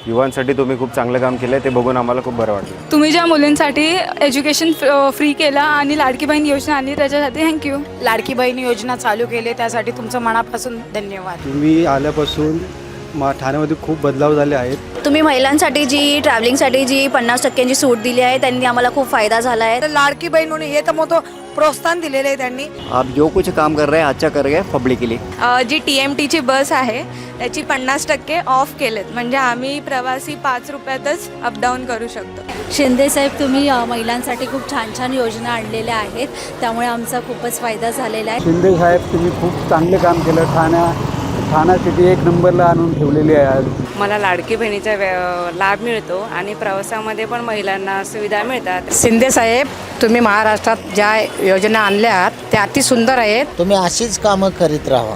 युवांसाठी तुम्ही खूप चांगलं काम केलं आहे, ते बघून आम्हाला खूप बरं वाटलं. तुम्ही ज्या मुलींसाठी एज्युकेशन फ्री केलं आणि लाडकी बहीण योजना आणली त्याच्यासाठी थँक्यू. लाडकी बहीण योजना चालू केली त्यासाठी तुमचं मनापासून धन्यवाद. तुम्ही आल्यापासून ठाण्यामध्ये खूप बदलाव झाले आहेत. तुम्ही महिलांसाठी जी ट्रॅव्हलिंगसाठी जी 50% सूट दिली आहे त्यांनी आम्हाला खूप फायदा झाला आहे. लाडकी बहीण म्हणून हे तर मोठं प्रोत्साहन दिलेलं आहे त्यांनी. आप जो कुछ काम कर रहे हैं अच्छा कर रहे हैं पब्लिक के लिए. जी TMTची बस आहे त्याची 50% ऑफ केलेत, म्हणजे आम्ही प्रवासी 5 रुपयातच अपडाऊन करू शकतो. शिंदे साहेब, तुम्ही महिलांसाठी खूप छान छान योजना आणलेल्या आहेत, त्यामुळे आमचा खूपच फायदा झालेला आहे. शिंदे साहेब, तुम्ही खूप चांगले काम केलं. ठाणा सिटी एक नंबरला आणून ठेवलेली आहे आज. मला लाडकी बहिणीचा लाभ मिळतो आणि प्रवासामध्ये पण महिलांना सुविधा मिळतात. शिंदे साहेब, तुम्ही महाराष्ट्रात ज्या योजना आणल्या त्या अति सुंदर आहेत. तुम्ही अशीच कामं करीत राहा.